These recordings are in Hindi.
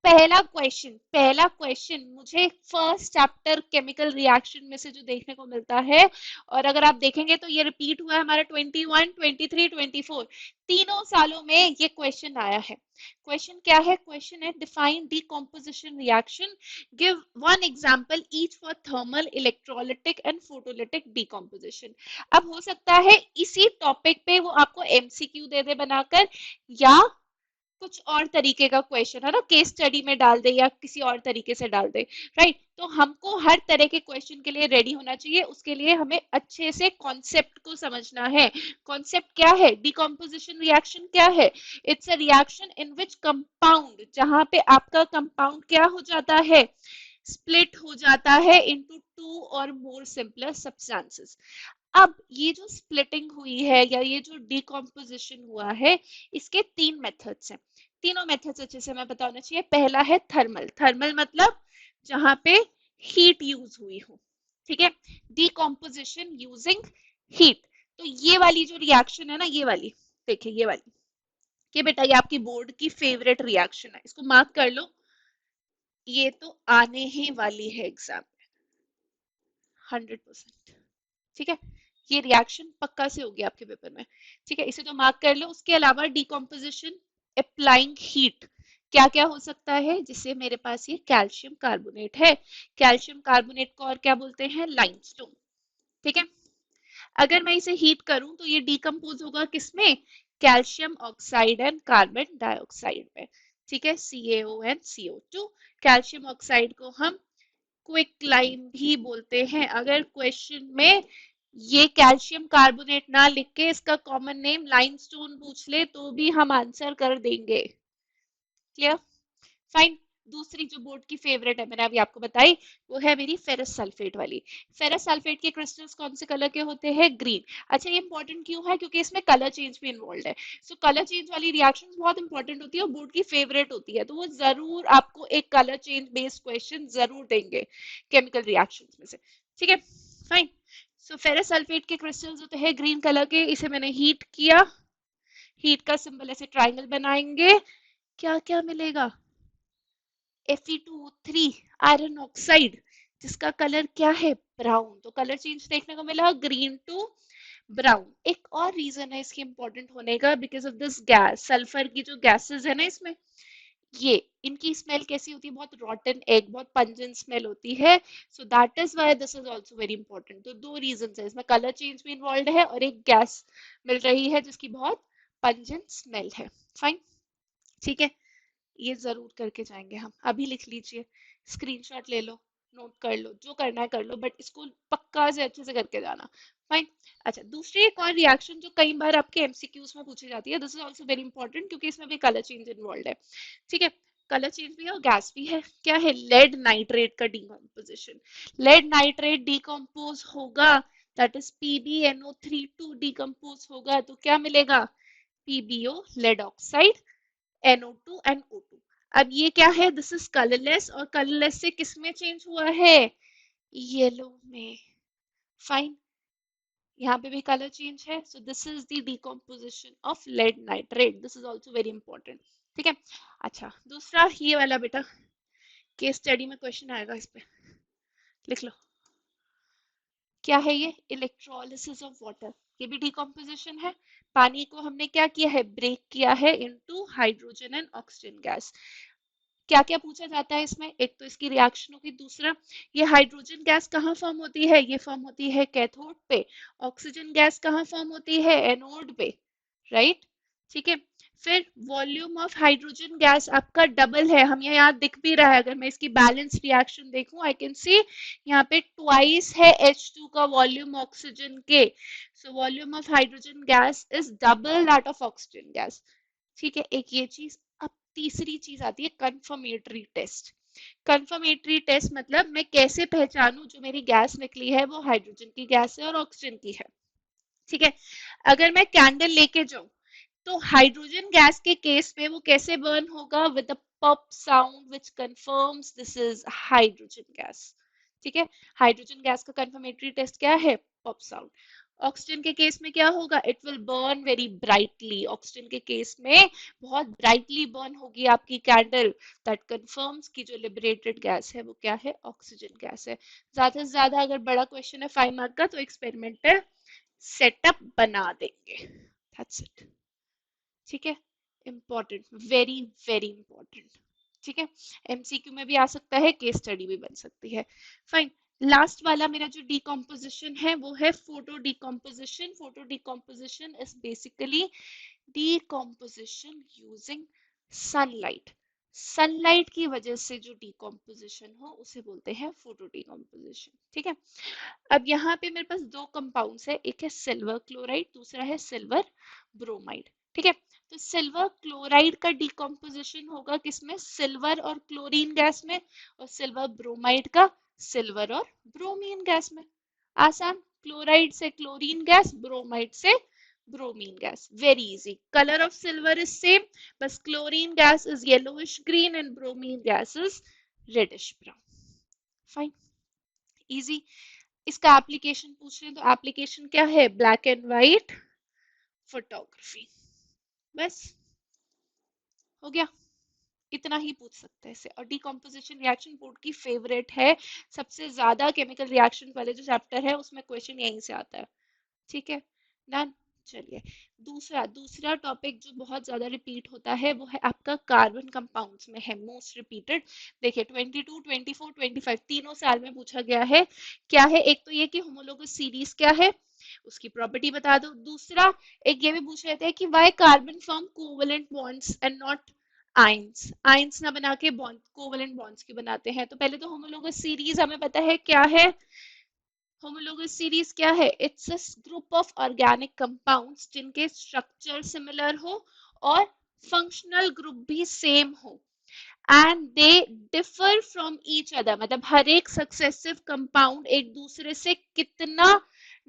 पहला क्वेश्चन मुझे फर्स्ट चैप्टर केमिकल रिएक्शन में से जो देखने को मिलता है, और अगर आप देखेंगे तो ये रिपीट हुआ है हमारा 21, 23, 24, तीनों सालों में ये क्वेश्चन आया है। क्वेश्चन क्या है? क्वेश्चन है define decomposition reaction, give one example each for thermal, electrolytic and photolytic decomposition. अब हो सकता है इसी टॉपिक पे वो आपको एमसीक्यू दे दे बनाकर, या कुछ और तरीके का क्वेश्चन है ना, केस स्टडी में डाल दे या किसी और तरीके से डाल दे। राइट, तो हमको हर तरह के क्वेश्चन के लिए रेडी होना चाहिए। उसके लिए हमें अच्छे से कॉन्सेप्ट को समझना है। कॉन्सेप्ट क्या है? डिकम्पोजिशन रिएक्शन क्या है? It's a reaction in which compound, जहां पे आपका कंपाउंड क्या हो जाता है? स्प्लिट हो जाता है इनटू टू और मोर सिंपलर सब्सटेंसेस। अब ये जो स्प्लिटिंग हुई है या ये जो डिकम्पोजिशन हुआ है, इसके तीन मेथड्स हैं। तीनों मेथड्स अच्छे से हमें पता होना चाहिए। पहला है थर्मल। थर्मल मतलब जहां पे हीट यूज हुई हो, ठीक है। Decomposition using heat. तो ये वाली जो रिएक्शन है ना, ये वाली, देखिए ये वाली, ये बेटा ये आपकी बोर्ड की फेवरेट रिएक्शन है, इसको मार्क कर लो। ये तो आने ही वाली है एग्जाम में 100%, ठीक है। ये रिएक्शन पक्का से होगी आपके पेपर में, ठीक है, इसे तो मार्क कर लो। उसके अलावा डिकम्पोजिशन अप्लाइंग हीट, क्या क्या हो सकता है? जिससे मेरे पास ये कैल्शियम कार्बोनेट है, कैल्शियम कार्बोनेट को और क्या बोलते हैं? लाइमस्टोन, ठीक है। अगर मैं इसे हीट करूं तो ये डिकम्पोज होगा किसमें? Calcium oxide and carbon dioxide में, ठीक है, CaO and CO2। Calcium oxide को हम क्विक लाइम भी बोलते हैं। अगर क्वेश्चन में ये कैल्शियम कार्बोनेट ना लिख के इसका कॉमन नेम लाइमस्टोन पूछ ले तो भी हम आंसर कर देंगे। क्लियर? फाइन। दूसरी जो बोर्ड की फेवरेट है, मैंने अभी आपको बताई, वो है मेरी फेरस सल्फेट वाली। फेरस सल्फेट के क्रिस्टल्स कौन से कलर के होते हैं? ग्रीन। अच्छा, ये इंपॉर्टेंट क्यों है? क्योंकि इसमें कलर चेंज भी इन्वॉल्व है। सो कलर चेंज वाली रिएक्शन बहुत इंपॉर्टेंट होती है और बोर्ड की फेवरेट होती है, तो वो जरूर आपको एक कलर चेंज बेस्ड क्वेश्चन जरूर देंगे केमिकल रिएक्शन में से, ठीक है। फाइन। सो फेरस सल्फेट के क्रिस्टल्स होते हैं ग्रीन कलर के, इसे मैंने हीट किया, हीट का सिंबल ऐसे ट्राइंगल बनाएंगे, क्या क्या मिलेगा? Fe2O3 आयरन ऑक्साइड, जिसका कलर क्या है? ब्राउन। तो कलर चेंज देखने को मिला ग्रीन टू ब्राउन। एक और रीजन है इसके इंपॉर्टेंट होने का, because of this gas, sulphur की जो गैसेस है ना इसमें, ये इनकी स्मेल कैसी होती है? बहुत रॉटन एग, बहुत पंजेंट स्मेल होती है। So that is why this is also very important. तो दो रीजन है इसमें, कलर चेंज भी इन्वॉल्व है और एक गैस मिल रही है जिसकी बहुत पंजेंट स्मेल है। फाइन, ठीक है। ये जरूर करके जाएंगे हम, अभी लिख लीजिए, स्क्रीनशॉट ले लो, नोट कर लो, जो करना है कर लो, बट इसको पक्का से अच्छे से करके जाना। फाइन। अच्छा, दूसरी एक और रिएक्शन जो कई बार आपके एमसीक्यूज में पूछी जाती है, this is also very important क्योंकि इसमें भी कलर चेंज इन्वॉल्व है, ठीक है। कलर चेंज भी है और गैस भी है। क्या है? लेड नाइट्रेट का डिकम्पोजिशन। लेड नाइट्रेट डिकम्पोज होगा, that is PbNO3 two decompose होगा, तो क्या मिलेगा? PbO, lead oxide, NO2 and O2। अब ये क्या है? दिस इज कलरलेस, और कलरलेस से किस में चेंज हुआ है? येलो में। फाइन, यहाँ पे भी कलर चेंज है। So this is the decomposition of lead nitrate, this is also very important, ठीक है। अच्छा, दूसरा ये वाला बेटा, केस स्टडी में क्वेश्चन आएगा, इस पे लिख लो। क्या है ये? Electrolysis of water. ये भी डिकम्पोजिशन है। पानी को हमने क्या किया है? ब्रेक किया है into hydrogen and oxygen gas. क्या क्या पूछा जाता है इसमें? एक तो इसकी रिएक्शन होगी, दूसरा ये हाइड्रोजन गैस कहाँ फॉर्म होती है? ये फॉर्म होती है कैथोड पे। ऑक्सीजन गैस कहाँ फॉर्म होती है? एनोड पे, राइट, ठीक है। फिर वॉल्यूम ऑफ हाइड्रोजन गैस आपका डबल है, हम यहाँ दिख भी रहा है, अगर मैं इसकी बैलेंस रिएक्शन देखूं, आई कैन सी यहाँ पे ट्वाइस है H2 का वॉल्यूम ऑक्सीजन के। So volume of hydrogen gas is double that of oxygen gas, ठीक है। एक ये चीज। अब तीसरी चीज आती है कंफर्मेटरी टेस्ट। कंफर्मेटरी टेस्ट मतलब मैं कैसे पहचानूं जो मेरी गैस निकली है वो हाइड्रोजन की गैस है और ऑक्सीजन की है, ठीक है। अगर मैं कैंडल लेके जाऊं तो हाइड्रोजन गैस के केस में वो कैसे बर्न होगा? With a pop sound which confirms this is hydrogen gas, ठीक है। हाइड्रोजन गैस का कंफर्मेटरी टेस्ट क्या है? Pop sound. ऑक्सीजन के केस में क्या होगा, it will burn very brightly, oxygen के केस में बहुत ब्राइटली बर्न होगी आपकी कैंडल, दैट कंफर्म्स कि जो लिबरेटेड गैस है वो क्या है, ऑक्सीजन गैस है। ज्यादा से ज्यादा अगर बड़ा क्वेश्चन है 5 मार्क का तो एक्सपेरिमेंटल सेटअप बना देंगे, दैट्स इट। ठीक है, इंपॉर्टेंट, वेरी वेरी इंपॉर्टेंट। ठीक है, एमसीक्यू में भी आ सकता है, केस स्टडी भी बन सकती है। फाइन, लास्ट वाला मेरा जो डिकम्पोजिशन है वो है photo decomposition. Photo decomposition is basically decomposition using sunlight. Sunlight की वजह से जो डिकम्पोजिशन हो उसे बोलते हैं फोटो डिकम्पोजिशन। ठीक है, अब यहाँ पे मेरे पास दो कंपाउंड्स है, एक है सिल्वर क्लोराइड, दूसरा है सिल्वर ब्रोमाइड। ठीक है, तो सिल्वर क्लोराइड का डिकम्पोजिशन होगा किसमें, सिल्वर और क्लोरीन गैस में, और सिल्वर ब्रोमाइड का सिल्वर और ब्रोमीन गैस में। आसान, क्लोराइड से क्लोरीन गैस, ब्रोमाइड से bromine gas, very easy. Colour of silver is same, बस chlorine gas is yellowish green and bromine gas is reddish brown. Fine, easy. इसका एप्लीकेशन पूछ रहे हैं तो एप्लीकेशन क्या है, ब्लैक एंड व्हाइट फोटोग्राफी, बस हो गया, इतना ही पूछ सकते हैं इससे। और डिकम्पोजिशन रिएक्शन बोर्ड की फेवरेट है, सबसे ज्यादा केमिकल रिएक्शन वाले जो चैप्टर है उसमें क्वेश्चन यहीं से आता है। ठीक है, डन। चलिए, दूसरा दूसरा टॉपिक जो बहुत ज्यादा रिपीट होता है वो है आपका कार्बन कंपाउंड्स में है, मोस्ट रिपीटेड। देखिए 22, 24, 25 तीनों साल में पूछा गया है। क्या है, एक तो ये कि होमोलोगस सीरीज क्या है, उसकी प्रॉपर्टी बता दो। दूसरा, एक ये भी पूछ रहे थे कि why carbon form covalent bonds and not ions, ions ना बना के बॉन्ड कोवेलेंट बॉन्ड्स क्यों बनाते हैं। तो पहले तो होमोलोगस सीरीज हमें पता है क्या है, होमोलोगस सीरीज क्या है, it's a group of organic compounds जिनके स्ट्रक्चर सिमिलर हो और फंक्शनल ग्रुप भी सेम हो, and they differ from each other, मतलब हर एक सक्सेसिव कंपाउंड एक दूसरे से कितना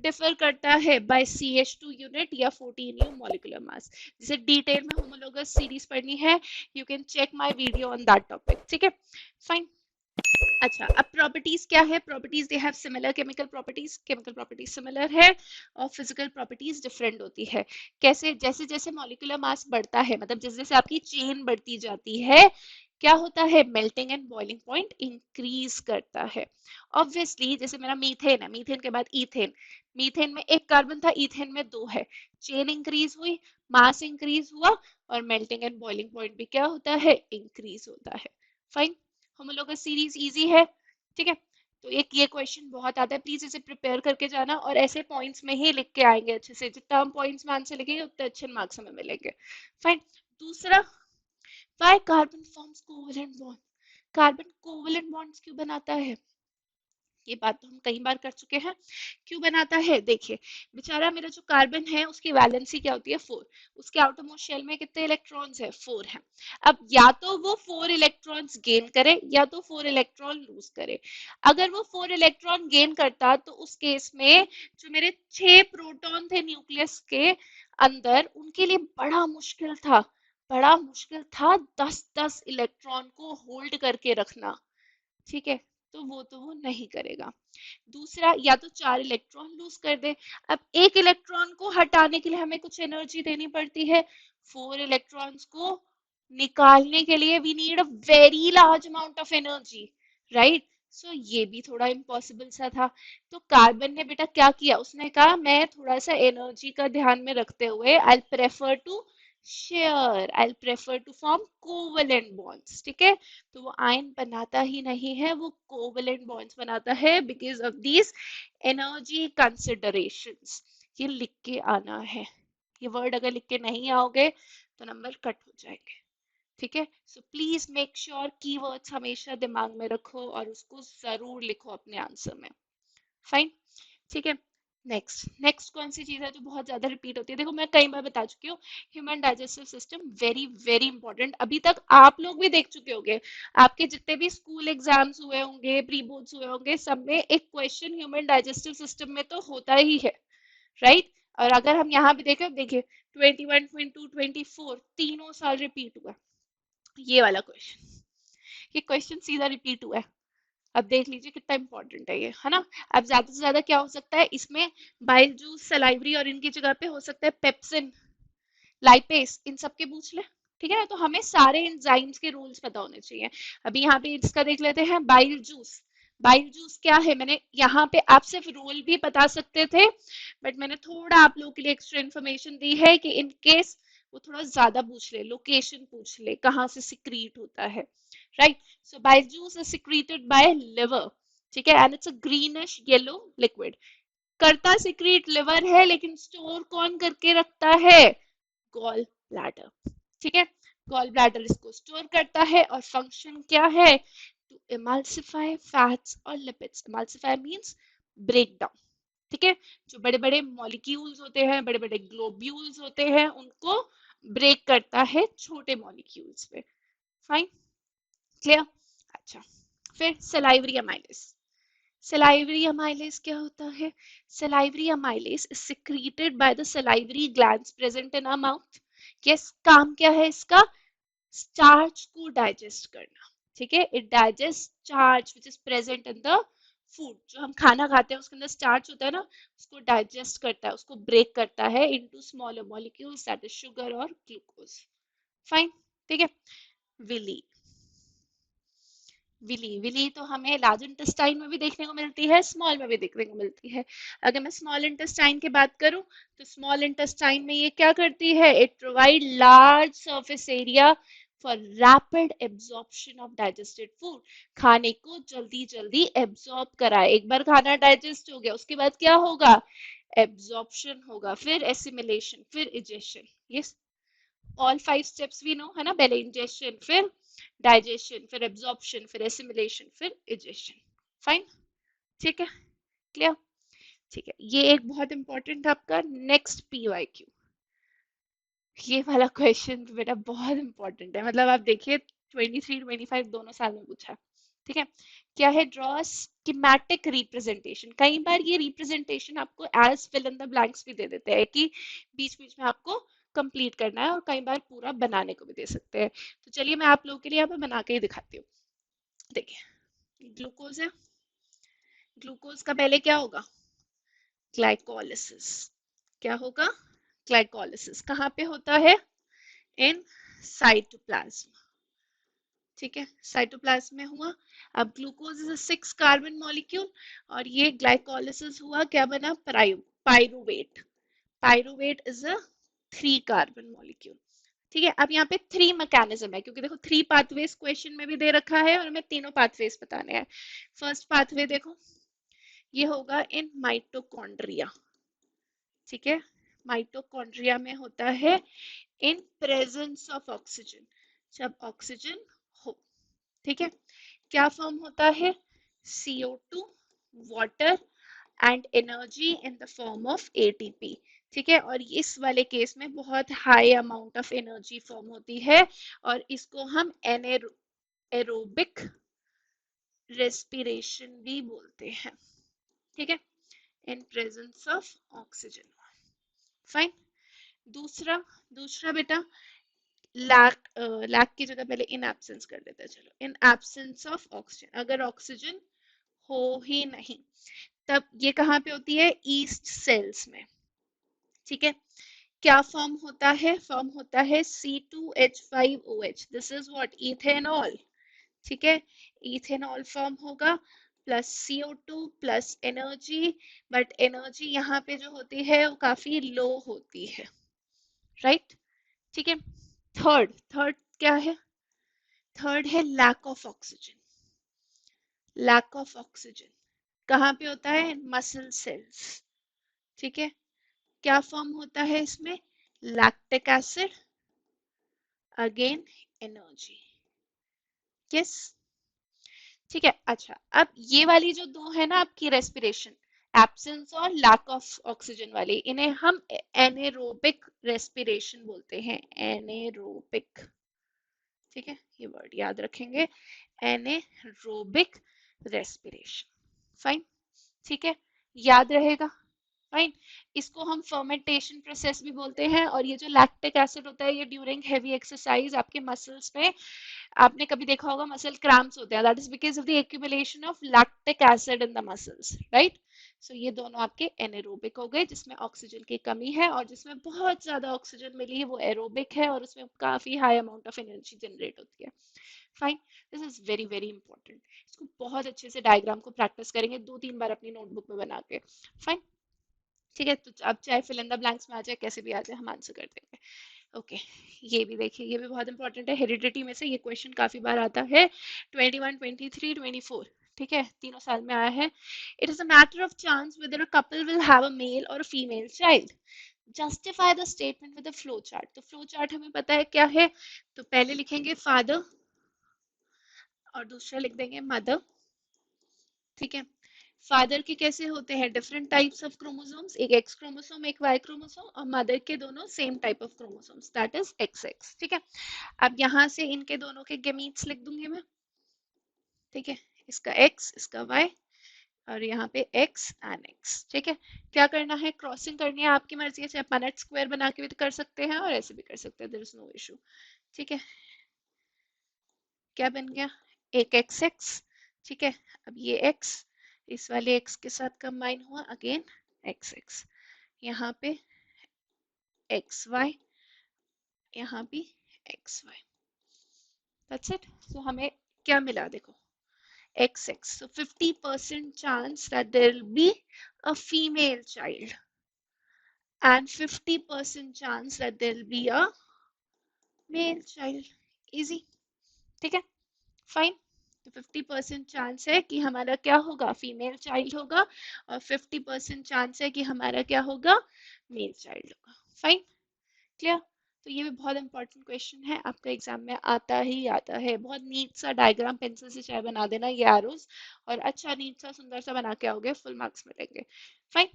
डिफर करता है बाय CH2 यूनिट या 14U मॉलिक्यूलर मास। जिसे डिटेल में होमोलोगस सीरीज पढ़नी है, you can check my video on that topic. ठीक है, फाइन। अच्छा, अब प्रॉपर्टीज क्या है, properties they have similar chemical properties similar है और फिजिकल प्रॉपर्टीज डिफरेंट होती है। कैसे, जैसे जैसे मॉलिक्यूलर मास बढ़ता है, मतलब जैसे जैसे आपकी चेन बढ़ती जाती है, क्या होता है, melting and boiling point increase करता है। ऑब्वियसली जैसे मेरा मीथेन है, मीथेन के बाद ईथेन, मीथेन में एक कार्बन था, ईथेन में दो है, चेन इंक्रीज हुई, मास इंक्रीज हुआ, और मेल्टिंग एंड बॉइलिंग पॉइंट भी क्या होता है, इंक्रीज होता है। फाइन, होमोलोगस सीरीज इजी है। ठीक है, तो एक ये क्वेश्चन बहुत आता है, प्लीज इसे प्रिपेयर करके जाना, और ऐसे पॉइंट्स में ही लिख के आएंगे अच्छे से, जितना हम पॉइंट्स में आंसर लिखेंगे उतने अच्छे मार्क्स हमें मिलेंगे। फाइन, दूसरा, why carbon forms covalent bond, carbon covalent bonds क्यों बनाता है, ये बात तो हम कई बार कर चुके हैं। क्यों बनाता है, देखिए, बेचारा मेरा जो कार्बन है उसकी वैलेंसी क्या होती है, 4, उसके आउटरमोस्ट शेल में कितने इलेक्ट्रॉन्स है, 4 है। अब या तो वो 4 इलेक्ट्रॉन्स गेन करे या तो 4 इलेक्ट्रॉन लूज करे। अगर वो 4 इलेक्ट्रॉन गेन करता तो उस केस में जो मेरे 6 प्रोटॉन थे न्यूक्लियस के अंदर, उनके लिए बड़ा मुश्किल था 10-10 इलेक्ट्रॉन को होल्ड करके रखना। ठीक है, तो वो नहीं करेगा। दूसरा, या तो 4 इलेक्ट्रॉन लूज कर दे। अब एक इलेक्ट्रॉन को हटाने के लिए हमें कुछ एनर्जी देनी पड़ती है, 4 इलेक्ट्रॉन्स को निकालने के लिए we need a very large amount of energy, right. So ये भी थोड़ा इम्पॉसिबल सा था। तो कार्बन ने बेटा क्या किया, उसने कहा मैं थोड़ा सा एनर्जी का ध्यान में रखते हुए I prefer to share, I prefer to form covalent bonds. ठीक है, तो वो आयन बनाता ही नहीं है, वो कोवेलेंट बॉन्ड्स बनाता है because of these energy considerations. ये लिख के आना है, ये वर्ड अगर लिख के नहीं आओगे तो नंबर कट हो जाएंगे। ठीक है, so please make sure keywords हमेशा दिमाग में रखो और उसको जरूर लिखो अपने आंसर में। फाइन, ठीक है। नेक्स्ट नेक्स्ट कौन सी चीज है जो बहुत ज्यादा रिपीट होती है, देखो मैं कई बार बता चुकी हूँ, human digestive system, very very important. अभी तक आप लोग भी देख चुके होंगे, आपके जितने भी स्कूल एग्जाम्स हुए होंगे, प्री बोर्ड्स हुए होंगे, सब में एक क्वेश्चन ह्यूमन डाइजेस्टिव सिस्टम में तो होता ही है, राइट। और अगर हम यहाँ भी देखें, देखिए 21, 22, 24 तीनों साल रिपीट हुआ ये वाला क्वेश्चन, ये क्वेश्चन सीधा रिपीट हुआ है। अब देख लीजिए कितना इंपॉर्टेंट है ये, है ना। अब ज्यादा से ज्यादा क्या हो सकता है इसमें, बाइल जूस, सलाइवरी, और इनकी जगह पे हो सकता है पेप्सिन, लाइपेस, इन सब के पूछ ले। ठीक है ना, तो हमें सारे एंजाइम्स के रूल्स पता होने चाहिए। अभी यहाँ पे इसका देख लेते हैं, बाइल जूस। बाइल जूस क्या है, मैंने यहाँ पे आप सिर्फ रूल भी बता सकते थे, बट मैंने थोड़ा आप लोगों के लिए एक्स्ट्रा इन्फॉर्मेशन दी है कि इन केस वो थोड़ा ज्यादा पूछ ले, लोकेशन पूछ ले, कहाँ से सिक्रीट होता है, right. So bile juice is secreted bye liver, ठीक है, and it's a greenish yellow liquid. करता सिक्रीट लिवर है, लेकिन स्टोर कौन करके रखता है, गॉल ब्लैडर, ठीक है। गॉल ब्लैडर इसको स्टोर करता है, और फंक्शन क्या है, टू इमल्सिफाई फैट्स और lipids. Emulsify means break down, ठीक है। जो बड़े बड़े मॉलिक्यूल्स होते हैं, बड़े बड़े ग्लोब्यूल्स होते हैं, उनको ब्रेक करता है छोटे मॉलिक्यूल्स पे। Fine, clear. अच्छा, फिर सलाइवरी अमाइलेज। सलाइवरी अमाइलेज क्या होता है, salivary amylase is secreted by the salivary glands present in our mouth. Yes, काम क्या है इसका, स्टार्च को डाइजेस्ट करना, ठीक है। It digest starch which is present in the food, जो हम खाना खाते हैं उसके अंदर स्टार्च होता है ना, उसको डाइजेस्ट करता है, उसको ब्रेक करता है into smaller molecules, that is sugar और ग्लूकोज। फाइन, ठीक है। विली, विली, विली तो हमें लार्ज इंटेस्टाइन में भी देखने को मिलती है, स्मॉल में भी देखने को मिलती है। अगर मैं स्मॉल इंटेस्टाइन की बात करूं, तो स्मॉल इंटेस्टाइन में ये क्या करती है, it provide large surface area for rapid absorption of digested food. खाने को जल्दी जल्दी एब्जॉर्ब कराए, एक बार खाना डाइजेस्ट हो गया उसके बाद क्या होगा, एब्जॉर्प्शन होगा, फिर एसिमिलेशन, फिर इजेशन। ये ऑल 5 स्टेप्स वी नो, है ना, पहले इंजेशन, फिर डाइजेशन, फिर एब्जॉर्प्शन, फिर एसिमिलेशन, फिर इजेशन। फाइन, ठीक है, क्लियर। ठीक है, ये एक बहुत इंपॉर्टेंट आपका नेक्स्ट पीवाईक्यू, ये वाला क्वेश्चन बेटा बहुत इंपॉर्टेंट है, मतलब आप देखिए 23 25 दोनों साल में पूछा है, ठीक है। क्या है, ड्रॉ स्कीमेटिक रिप्रेजेंटेशन। कई बार ये रिप्रेजेंटेशन आपको as fill in the blanks भी दे देते हैं कि बीच बीच में आपको कंप्लीट करना है, और कई बार पूरा बनाने को भी दे सकते हैं। तो चलिए मैं आप लोगों के लिए यहाँ पे बना के ही दिखाती हूँ। देखिए, ग्लूकोज है, ग्लूकोज का पहले क्या होगा, ग्लाइकोलिसिस। क्या होगा, ग्लाइकोलिसिस कहाँ पे होता है, इन साइटोप्लाज्म, ठीक है, साइटोप्लाज्म में हुआ। अब ग्लूकोज इज 6 कार्बन मॉलिक्यूल, और ये ग्लाइकोलिसिस हुआ, क्या बना, pyruvate. Pyruvate is a 3 carbon molecule, ठीक है। अब यहाँ पे 3 मैकेनिज्म है, क्योंकि देखो 3 पाथवेज क्वेश्चन में भी दे रखा है, और हमें तीनों पाथवेज बताने हैं। फर्स्ट पाथवे देखो, ये होगा इन माइटोकॉन्ड्रिया, ठीक है। माइटोकॉन्ड्रिया में होता है इन प्रेजेंस ऑफ ऑक्सीजन, जब ऑक्सीजन हो, ठीक है। क्या फॉर्म होता है, CO2, water, and energy in the form of ATP, ठीक है। और इस वाले केस में बहुत high amount of energy form होती है, और इसको हम एरोबिक रेस्पिरेशन भी बोलते हैं, ठीक है, in presence of oxygen. Fine, दूसरा, दूसरा बेटा, लैक, लैक की जगह पहले इन एब्सेंस कर देते हैं, चलो, इन एब्सेंस ऑफ ऑक्सीजन, अगर ऑक्सीजन हो ही नहीं, तब ये कहाँ पे होती है, ईस्ट सेल्स में, ठीक है। क्या फॉर्म होता है, फॉर्म होता है C2H5OH, this is what, ethanol, ठीक है। इथेनॉल फॉर्म होगा, plus CO2 plus energy, but energy यहाँ पे जो होती है वो काफी लो होती है, राइट, ठीक है। थर्ड, थर्ड क्या है, थर्ड है lack of oxygen. Lack of oxygen कहाँ पे होता है, मसल सेल्स, ठीक है। क्या फॉर्म होता है इसमें, lactic acid, again energy, yes, ठीक है। अच्छा, अब ये वाली जो दो है ना आपकी रेस्पिरेशन, एब्सेंस और लैक ऑफ ऑक्सीजन वाली, इन्हें हम एनेरोबिक रेस्पिरेशन बोलते हैं, एनेरोबिक, ठीक है, ये वर्ड याद रखेंगे, एनेरोबिक रेस्पिरेशन। फाइन, ठीक है, याद रहेगा। फाइन। इसको हम फर्मेंटेशन प्रोसेस भी बोलते हैं। और ये जो लैक्टिक एसिड होता है ये ड्यूरिंग हैवी एक्सरसाइज आपके मसल्स पे, आपने कभी देखा होगा मसल क्रैम्प्स होते हैं, that is because of the accumulation of lactic acid in the muscles, right. So ये दोनों आपके एनारोबिक हो गए, जिसमें ऑक्सीजन की कमी है, और जिसमें बहुत ज्यादा ऑक्सीजन मिली है वो एरोबिक है, और उसमें काफी high amount of energy generate होती है। Fine. This is very very important. इसको बहुत अच्छे से डायग्राम को प्रैक्टिस करेंगे 2-3 बार अपनी नोटबुक में बना के। फाइन। ठीक है, तो अब चाहे फिल इन द ब्लैंक्स में आ जाए, कैसे भी आ जाए, हम आंसर कर देंगे। ओके। ये भी देखिए, ये भी बहुत इंपॉर्टेंट है, हेरिडिटी में से ये क्वेश्चन काफी बार आता है। 21, 23, 24, ठीक है, तीनों साल में आया है। It is a matter of chance whether a couple will have a male और a female child. Justify the statement with a flow chart. तो फ्लो चार्ट हमें पता है क्या है, तो पहले लिखेंगे फादर और दूसरा लिख देंगे मदर। ठीक है। फादर के कैसे होते हैं, डिफरेंट टाइप्स ऑफ क्रोमोसोम्स, एक एक्स क्रोमोसोम एक वाई क्रोमोसोम, और मदर के दोनों same type of chromosomes, that is x x. ठीक है। अब यहाँ से इनके दोनों के गेमीट्स लिख दूंगी मैं। ठीक है, इसका एक्स इसका वाई, और यहाँ पे एक्स एंड एक्स। ठीक है। क्या करना है, क्रॉसिंग करनी है, आपकी मर्जी है, चाहे पनेट स्क्वायर बना के भी कर सकते हैं और ऐसे भी कर सकते हैं, देयर इज नो इशू। ठीक है। क्या बन गया, एक एक्स एक्स। ठीक है। अब ये एक्स इस वाले एक्स के साथ कंबाइन हुआ, अगेन एक्स एक्स, यहाँ पे एक्स वाई, यहाँ भी एक्स वाई। That's it. तो हमें क्या मिला देखो, x x, so 50% chance that there will be a female child and 50% chance that there will be a male child. Easy. ठीक है, फाइन। तो 50% चांस है कि हमारा क्या होगा, फीमेल चाइल्ड होगा, और 50% चांस है कि हमारा क्या होगा, मेल चाइल्ड होगा। Fine, clear. तो ये भी बहुत इंपॉर्टेंट क्वेश्चन है, आपका एग्जाम में आता ही आता है। बहुत नीट सा डायग्राम पेंसिल से चाहे बना देना ये एरोस, और अच्छा नीट सा सुंदर सा बना के आओगे, फुल मार्क्स मिलेंगे। फाइन,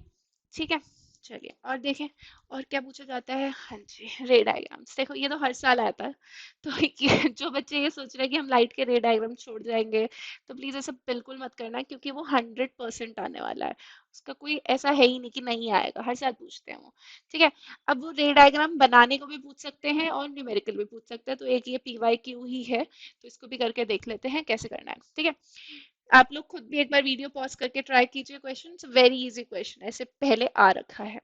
ठीक है। चलिए और देखें, और क्या पूछा जाता है। हाँ जी, रे डायग्राम्स, देखो ये तो हर साल आता है। तो ये जो बच्चे ये सोच रहे हैं कि हम लाइट के रे डायग्राम छोड़ जाएंगे, तो प्लीज ऐसा बिल्कुल मत करना, क्योंकि वो 100% आने वाला है। उसका कोई ऐसा है ही नहीं कि नहीं आएगा, हर साल पूछते हैं वो। ठीक है। अब वो रे डायग्राम बनाने को भी पूछ सकते हैं और न्यूमेरिकल भी पूछ सकते हैं, तो एक ये PYQ ही है, तो इसको भी करके देख लेते हैं कैसे करना है। ठीक है। आप लोग खुद भी एक बार वीडियो पॉज करके ट्राई कीजिए, क्वेश्चन वेरी इजी क्वेश्चन, ऐसे पहले आ रखा है।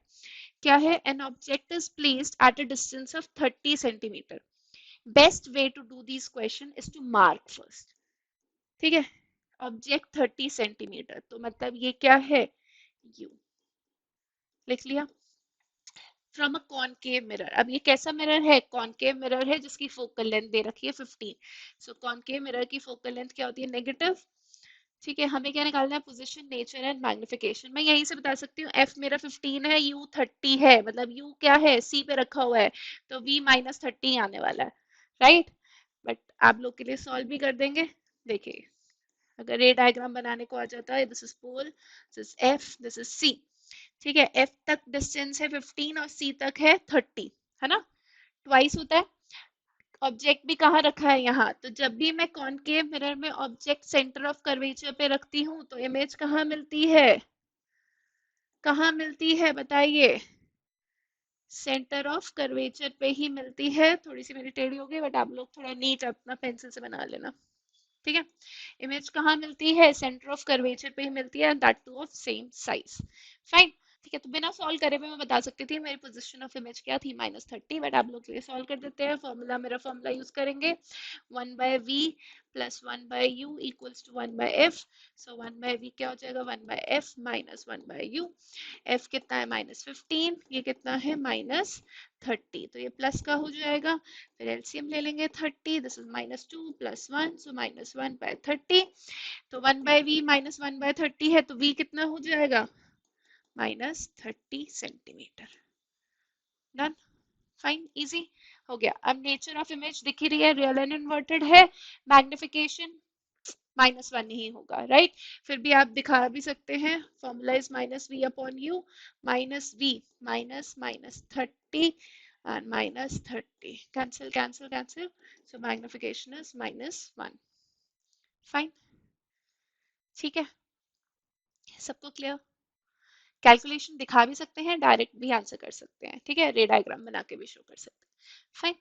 क्या है, an object is placed at a distance of 30 centimetre. Best way to do this question is to mark first. ठीक है। ऑब्जेक्ट 30 सेंटीमीटर, तो मतलब ये क्या है, यू, लिख लिया। फ्रॉम अ कॉनकेव मिरर, अब ये कैसा मिरर है, कॉनकेव मिरर है, जिसकी फोकल लेंथ दे रखी है 15। सो कॉनकेव मिरर की फोकल लेंथ क्या होती है, नेगेटिव। ठीक है। हमें क्या निकालना है, पोजीशन, नेचर एंड मैग्निफिकेशन। मैं यहीं से बता सकती हूँ, एफ मेरा 15 है, यू 30 है, मतलब यू क्या है, सी पे रखा हुआ है, तो वी -30 आने वाला है, राइट। बट आप लोग के लिए सॉल्व भी कर देंगे। देखिए, अगर रे डायग्राम बनाने को आ जाता है, this is pole, this is F, this is C. ठीक है। एफ तक डिस्टेंस है 15 और सी तक है 30, है ना, ट्वाइस होता है। ऑब्जेक्ट भी कहाँ रखा है, यहाँ, तो जब भी मैं कॉनकेव मिरर में ऑब्जेक्ट सेंटर ऑफ कर्वेचर पे रखती हूँ, तो इमेज कहाँ मिलती है, कहाँ मिलती है बताइए, सेंटर ऑफ कर्वेचर पे ही मिलती है। थोड़ी सी मेरी टेढ़ी हो गई, बट आप लोग थोड़ा नीट अपना पेंसिल से बना लेना। ठीक है। इमेज कहाँ मिलती है, सेंटर ऑफ कर्वेचर पे ही मिलती है, that two of same size. Fine. ठीक है। तो बिना सॉल्व करे भी मैं बता सकती थी मेरी पोजीशन ऑफ इमेज क्या थी, -30, बट आप लोग के लिए सॉल्व कर देते हैं। फॉर्मूला, मेरा फॉर्मूला यूज करेंगे, 1/v plus 1/u equals to 1/f। So 1/v क्या हो जाएगा, 1/f माइनस 1/u। f कितना है, -15, ये कितना है, -30, तो ये प्लस का हो जाएगा। फिर एलसीएम ले लेंगे, 30, दिस इज -2 + 1, सो -1/30। तो 1/v -1/30 है, तो v कितना हो जाएगा, -30 सेंटीमीटर। डन, फाइन, इजी हो गया। अब नेचर ऑफ इमेज दिख ही रही है, रियल एंड इन्वर्टेड है, मैग्निफिकेशन -1 ही होगा, राइट। फिर भी आप दिखा भी सकते हैं, formula is -v/u, -v -30 and -30, cancel cancel cancel, so magnification is -1। Fine, ठीक है, सबको क्लियर। कैलकुलेशन दिखा भी सकते हैं, डायरेक्ट भी आंसर कर सकते हैं, ठीक है, रे डायग्राम बना के भी शो कर सकते हैं। फाइन,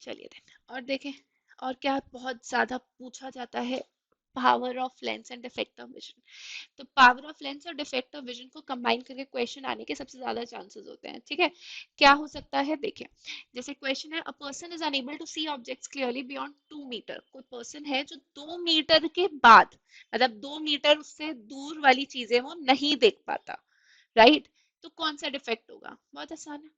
चलिए देन और देखें। और क्या बहुत ज्यादा पूछा जाता है, power of lens and defect of vision. तो पावर ऑफ लेंस और डिफेक्ट ऑफ विजन को कंबाइन करके क्वेश्चन आने के सबसे ज्यादा चांसेस होते हैं, ठीक है। क्या हो सकता है, देखिए जैसे क्वेश्चन है, a person is unable to see objects clearly beyond 2 metre. कोई पर्सन है जो 2 मीटर के बाद, मतलब 2 मीटर उससे दूर वाली चीजें वो नहीं देख पाता, राइट। तो कौन सा डिफेक्ट होगा, बहुत आसान है,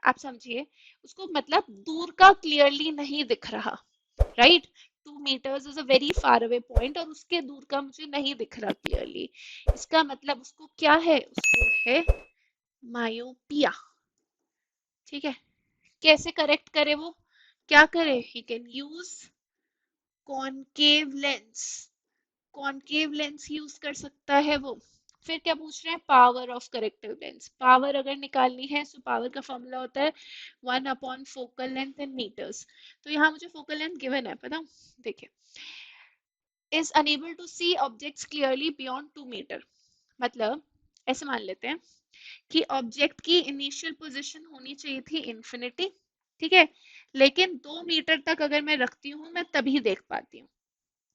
आप समझिए, उसको मतलब दूर का क्लियरली नहीं दिख रहा, right. 2 metres is a very far away point, और उसके दूर का मुझे नहीं दिख रहा क्लियरली। इसका मतलब उसको क्या है, उसको है मायोपिया, ठीक है। कैसे करेक्ट करे वो, क्या करे, he can use concave lens, concave lens use कर सकता है वो। फिर क्या पूछ रहे हैं, power of corrective lens. Power अगर निकालनी है तो पावर का फॉर्मूला होता है 1 upon focal length in metres. तो यहाँ मुझे फोकल लेंथ गिवन है, पता, देखिए, is unable to see objects clearly beyond 2 metre. मतलब ऐसे मान लेते हैं कि ऑब्जेक्ट की इनिशियल पोजीशन होनी चाहिए थी इंफिनिटी, ठीक है, लेकिन 2 मीटर तक अगर मैं रखती हूँ मैं तभी देख पाती हूँ,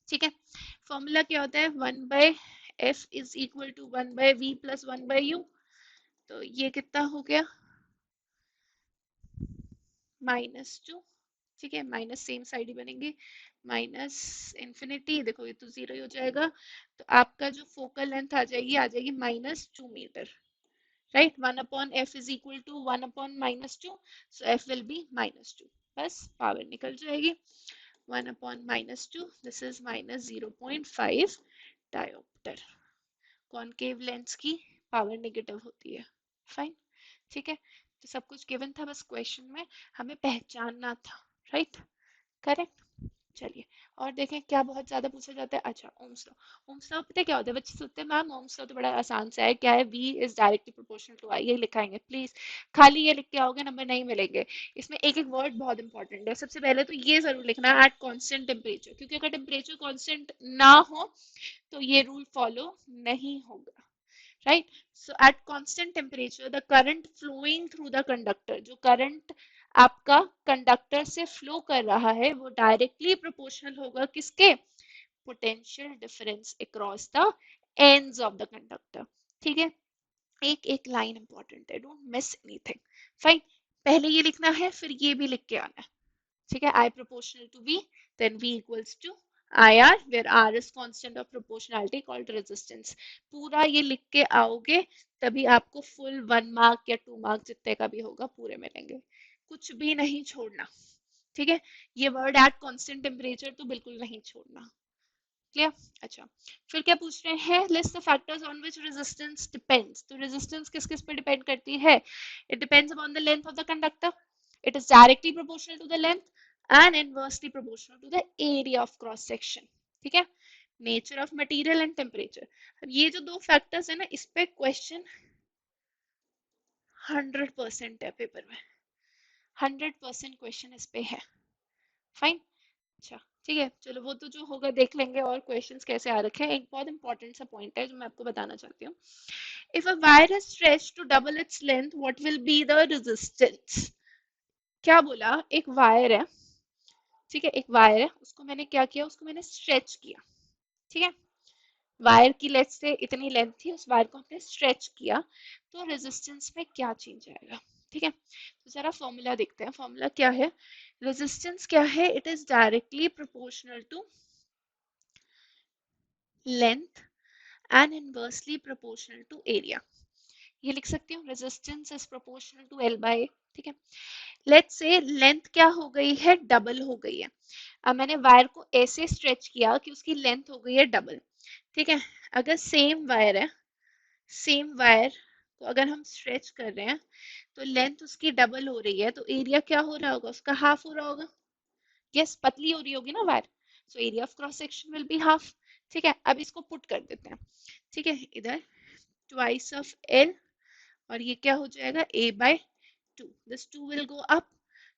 ठीक है। फॉर्मूला क्या होता है, 1/f is equal to 1/v plus 1/u। तो ये कितना हो गया, -2, ठीक है, माइनस सेम साइड ही बनेंगे, माइनस इंफिनिटी, देखो ये तो जीरो ही हो जाएगा। तो आपका जो फोकल लेंथ आ जाएगी -2 metre, right. 1/f is equal to 1/-2, so f will be -2, बस पावर निकल जाएगी, 1/-2, this is -0.5 dioptre. Concave lens की पावर नेगेटिव होती है, फाइन, ठीक है। तो सब कुछ गिवन था, बस क्वेश्चन में हमें पहचानना था, राइट, करेक्ट। चलिए और देखें क्या बहुत ज्यादा पूछा जाता है, अच्छा ओम्स लॉ। ओम्स लॉ पता है क्या होता है, बच्चे सोचते हैं मैम ओम्स लॉ तो बड़ा आसान सा है, क्या है, V is directly proportional to I, ये लिखाएंगे प्लीज, खाली ये लिख के आओगे नंबर नहीं मिलेंगे। इसमें एक एक वर्ड बहुत इंपॉर्टेंट है, सबसे पहले तो ये जरूर लिखना है एट कांस्टेंट टेम्परेचर, क्योंकि अगर टेम्परेचर कांस्टेंट ना हो तो ये रूल फॉलो नहीं होगा, right? So at constant temperature the current flowing through the conductor, जो current आपका कंडक्टर से फ्लो कर रहा है वो डायरेक्टली प्रोपोर्शनल होगा किसके, potential difference across the ends of the conductor, ठीक है। एक एक लाइन इंपॉर्टेंट है, डोंट मिस एनीथिंग, फाइन। पहले ये लिखना है फिर ये भी लिख के आना है, ठीक है। I proportional to V, then V equals to IR, where R is constant of proportionality called resistance। पूरा ये लिख के आओगे तभी आपको फुल 1 मार्क या 2 मार्क जितने का भी होगा पूरे मिलेंगे, कुछ भी नहीं छोड़ना, ठीक है। ये वर्ड एट कांस्टेंट टेम्परेचर तो बिल्कुल नहीं छोड़ना, क्लियर। अच्छा, फिर क्या पूछ रहे हैं, list the factors on which resistance depends. तो रेजिस्टेंस किस किस पे डिपेंड करती है, it depends upon the length of the conductor, it is directly proportional to the length and inversely proportional to the area of cross section, ठीक है। Nature of material and temperature, अब ये जो दो फैक्टर्स है ना, इस पे क्वेश्चन 100% है पेपर में, 100% क्वेश्चन इस पे है, फाइन। अच्छा ठीक है, चलो वो तो जो होगा देख लेंगे, और क्वेश्चंस कैसे आ रखे हैं। एक बहुत इंपॉर्टेंट सा पॉइंट है जो मैं आपको बताना चाहती हूँ, if a wire is stretched to double its length what will be the resistance। क्या बोला, एक वायर है, ठीक है, एक वायर है, उसको मैंने क्या किया, उसको मैंने स्ट्रेच किया, ठीक है। वायर की लेंथ से इतनी लेंथ थी, उस वायर को हमने स्ट्रेच किया, तो रेजिस्टेंस में क्या चेंज आएगा, ठीक है। तो जरा फॉर्मूला देखते हैं, फॉर्मूला क्या है, रेजिस्टेंस क्या है, it is directly proportional to length and inversely proportional to area. ये लिख सकती हूँ, resistance is proportional to L by A, ठीक है। लेट्स से लेंथ क्या हो गई है, डबल हो गई है। अब मैंने वायर को ऐसे स्ट्रेच किया कि उसकी लेंथ हो गई है डबल, ठीक है। अगर सेम वायर है, सेम वायर को अगर हम स्ट्रेच कर रहे हैं तो लेंथ उसकी डबल हो रही है, तो एरिया क्या हो रहा होगा, उसका हाफ हो रहा होगा, यस, पतली हो रही होगी ना wire, so area of cross section will be half, ठीक है। अब इसको पुट कर देते हैं, ठीक है, इधर ट्वाइस ऑफ L, और ये क्या हो जाएगा, A by 2, this 2 will go up,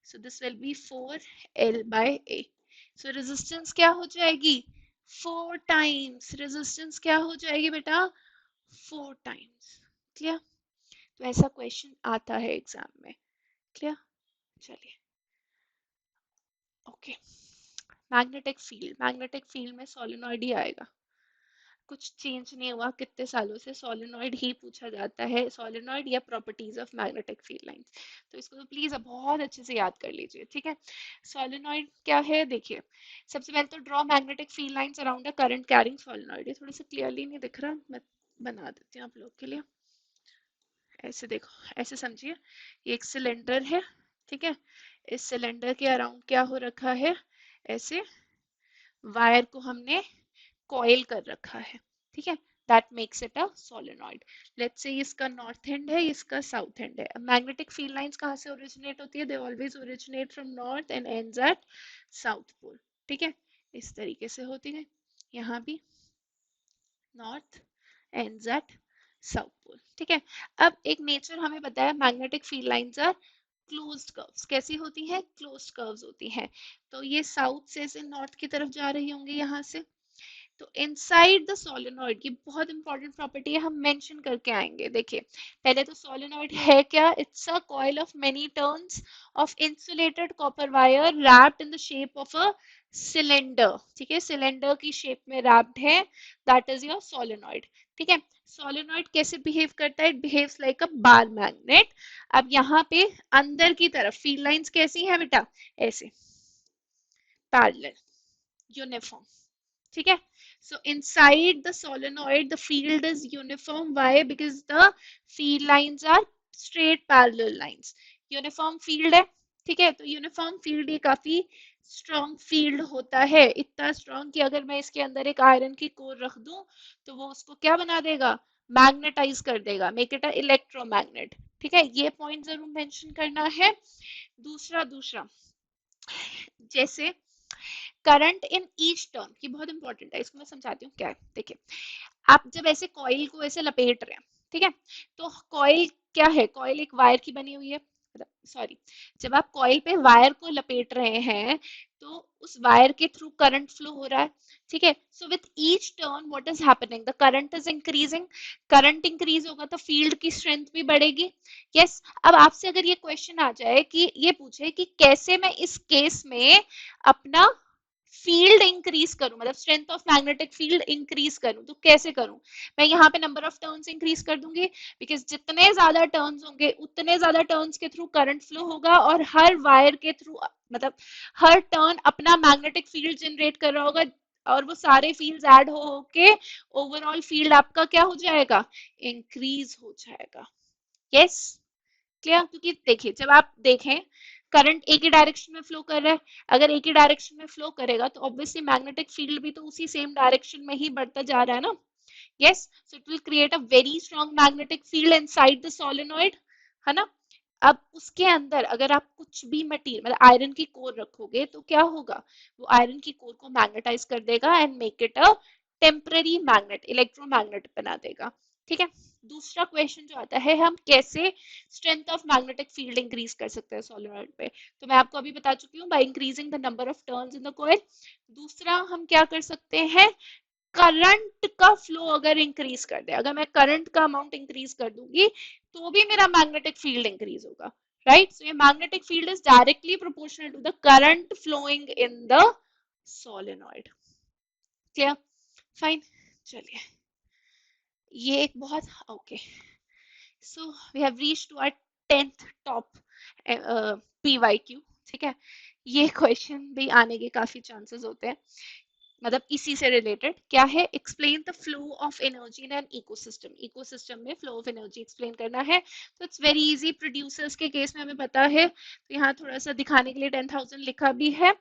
so this will be 4L by A। so resistance क्या हो जाएगी, 4 times, resistance क्या हो जाएगी बेटा, 4 times, क्लियर? तो ऐसा क्वेश्चन आता है एग्जाम में। क्लियर? चलिए, ओके। मैग्नेटिक फील्ड में सोलेनॉइड ही आएगा, कुछ चेंज नहीं हुआ कितने सालों से, सोलेनॉइड ही पूछा जाता है, सोलेनॉइड या properties of magnetic field lines. तो इसको तो प्लीज बहुत अच्छे से याद कर लीजिए, ठीक है। सोलेनॉइड क्या है, देखिए सबसे पहले तो draw magnetic field lines around a current carrying solenoid. ये थोड़ा सा क्लियरली नहीं दिख रहा, मैं बना देती हूँ आप लोग के लिए। ऐसे देखो, ऐसे समझिए, ये एक सिलेंडर है, ठीक है। इस सिलेंडर के अराउंड क्या हो रखा है, ऐसे वायर को हमने कॉइल कर रखा है, ठीक है। That makes it a solenoid. Let's say इसका नॉर्थ एंड है, इसका साउथ एंड है। मैग्नेटिक फील्ड लाइंस कहाँ से ओरिजिनेट होती है, they always originate from north and ends at south pole, ठीक है। इस तरीके से होती है, यहाँ भी north ends at south pole, ठीक है। अब एक नेचर हमें बताया, magnetic field lines are closed curves. कैसी होती है, क्लोज्ड कर्व्स होती हैं। तो ये साउथ से नॉर्थ की तरफ जा रही होंगी यहाँ से। तो इनसाइड द सोलेनॉइड, की बहुत इंपॉर्टेंट प्रॉपर्टी है, हम मेंशन करके आएंगे। देखिए पहले तो सोलेनॉइड है क्या, it's a coil of many turns of insulated copper wire wrapped in the shape of a cylinder, ठीक है, सिलेंडर की शेप में रैप्ड है, दैट इज योर सोलेनॉइड, ठीक है। सोलेनॉइड कैसे बिहेव करता है, it behaves like a bar magnet. अब यहाँ पे अंदर की तरफ फील्ड लाइंस कैसी है बेटा, ऐसे पैरेलल, यूनिफॉर्म, ठीक है। So inside the solenoid the field is uniform, why, because the field lines are straight parallel lines, uniform field है, ठीक है। तो यूनिफॉर्म फील्ड ये काफी स्ट्रॉन्ग फील्ड होता है, इतना स्ट्रॉन्ग कि अगर मैं इसके अंदर एक आयरन की कोर रख दूं तो वो उसको क्या बना देगा, मैग्नेटाइज कर देगा, मेक इट अ इलेक्ट्रोमैग्नेट, ठीक है। ये पॉइंट जरूर मेंशन करना है। दूसरा दूसरा जैसे करंट इन ईच टर्न, की बहुत इंपॉर्टेंट है, इसको मैं समझाती हूँ क्या है। देखिए आप जब ऐसे कॉइल को ऐसे लपेट रहे हैं, ठीक है, तो कॉइल क्या है, कॉइल एक वायर की बनी हुई है, सॉरी, जब आप कॉइल पे वायर को लपेट रहे हैं तो उस वायर के थ्रू करंट फ्लो हो रहा है, ठीक है। So with each turn what is happening, the current is increasing, current increase होगा तो फील्ड की स्ट्रेंथ भी बढ़ेगी। यस yes, अब आपसे अगर ये क्वेश्चन आ जाए कि ये पूछे कि कैसे मैं इस केस में अपना फील्ड इंक्रीज करूं, मतलब strength of magnetic field increase करूं, तो कैसे करूं, मैं यहाँ पे नंबर ऑफ टर्न्स इंक्रीज कर दूंगी, बिकॉज जितने ज्यादा टर्न्स होंगे उतने ज्यादा टर्न्स के थ्रू करंट फ्लो होगा, और हर वायर के थ्रू, मतलब हर टर्न अपना मैग्नेटिक फील्ड जनरेट कर रहा होगा, और वो सारे फील्ड्स ऐड हो के ओवरऑल फील्ड आपका क्या हो जाएगा, इंक्रीज हो जाएगा। Yes, clear? क्योंकि देखिए जब आप देखें करंट एक ही डायरेक्शन में फ्लो कर रहा है, अगर एक ही डायरेक्शन में फ्लो करेगा तो ऑब्वियसली मैग्नेटिक फील्ड भी तो उसी सेम डायरेक्शन में ही बढ़ता जा रहा है ना। Yes, so it will create a very strong magnetic field inside the solenoid, है ना। अब उसके अंदर अगर आप कुछ भी मटेरियल, मतलब आयरन की कोर रखोगे तो क्या होगा, वो आयरन की कोर को मैग्नेटाइज कर देगा and make it a temporary magnet, electromagnet बना देगा, ठीक है। दूसरा क्वेश्चन जो आता है, हम कैसे strength of magnetic field increase कर सकते हैं सोलेनॉइड पे, तो मैं आपको अभी बता चुकी हूँ, by increasing the number of turns in the coil. दूसरा हम क्या कर सकते हैं, करंट का फ्लो अगर इंक्रीज कर दे, अगर मैं करंट का अमाउंट इंक्रीज कर दूंगी तो भी मेरा मैग्नेटिक फील्ड इंक्रीज होगा, राइट। सो ये magnetic field is directly proportional to the current flowing in the solenoid. Clear, fine, चलिए ये एक बहुत okay. So we have reached to our 10th top PYQ, ठीक है। ये क्वेश्चन भी आने के काफी चांसेस होते हैं, मतलब इसी से रिलेटेड क्या है, explain the flow of energy in an ecosystem, ecosystem में फ्लो ऑफ एनर्जी एक्सप्लेन करना है। तो इट्स वेरी इजी, प्रोड्यूसर्स के केस में हमें पता है, तो यहाँ थोड़ा सा दिखाने के लिए 10,000 लिखा भी है,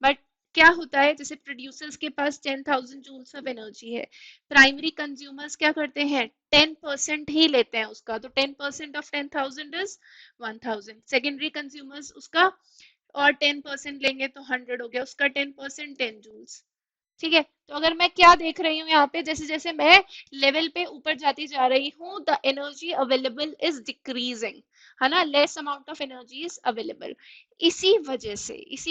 बट क्या होता है, जैसे प्रोड्यूसर्स के पास 10,000 जूल्स ऑफ एनर्जी है, प्राइमरी कंज्यूमर्स क्या करते हैं 10% ही लेते हैं उसका, तो 10% ऑफ 10,000 इज 1,000, सेकेंडरी कंज्यूमर्स उसका और 10% लेंगे तो 100 हो गया, उसका 10% 10 जूल्स, ठीक है। तो अगर मैं क्या देख रही हूँ यहाँ पे, जैसे जैसे मैं लेवल पे ऊपर जाती जा रही हूँ the energy available is decreasing, है ना, less amount of energy is available. इसी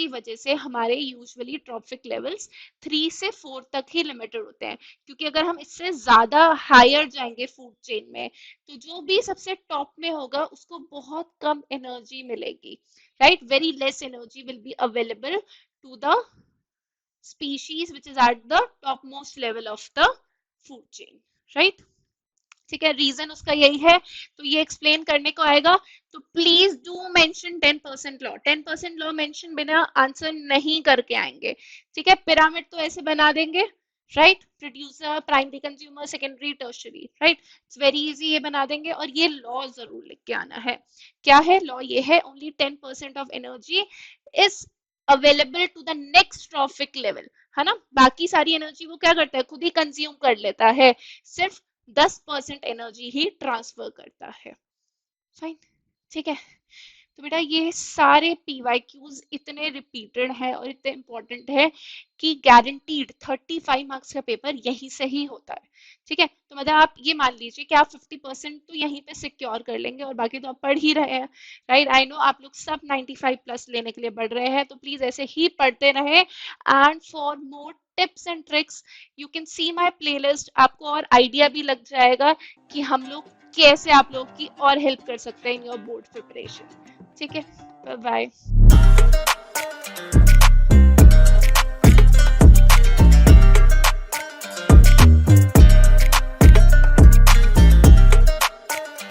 वजह से हमारे यूजुअली ट्रॉफिक लेवल्स 3 से 4 तक ही लिमिटेड होते हैं, क्योंकि अगर हम इससे ज्यादा हायर जाएंगे फूड चेन में तो जो भी सबसे टॉप में होगा उसको बहुत कम एनर्जी मिलेगी, right, very less energy will be available to the species which is at the topmost level of the food chain, right? ठीक है, रीजन उसका यही है। तो ये एक्सप्लेन करने को आएगा, तो please do mention 10% law. 10% law mention बिना आंसर नहीं करके आएंगे, ठीक है। पिरामिड तो ऐसे बना देंगे, right, producer, primary consumer, secondary, tertiary, right, it's very easy, ये बना देंगे। और ये लॉ जरूर लिख के आना है। क्या है लॉ? ये है only 10% of energy is available to the next trophic level, है ना। बाकी सारी एनर्जी वो क्या करता है, खुद ही कंज्यूम कर लेता है, सिर्फ 10% एनर्जी ही ट्रांसफर करता है। फाइन, ठीक है। तो बेटा ये सारे पीवाईक्यूज इतने रिपीटेड है और इतने इंपॉर्टेंट है कि गारंटीड 35 मार्क्स का पेपर यहीं से ही होता है, ठीक है। तो मतलब आप ये मान लीजिए कि आप 50% तो यहीं पे सिक्योर कर लेंगे और बाकी तो आप पढ़ ही रहे हैं, राइट। आई नो आप लोग सब 95 प्लस लेने के लिए बढ़ रहे हैं, तो प्लीज ऐसे ही पढ़ते रहे। And for more tips and tricks you can see my playlist, आपको और आइडिया भी लग जाएगा कि हम लोग कैसे आप लोग की और हेल्प कर सकते हैं इन योर बोर्ड प्रिपरेशन, ठीक है। Bye bye.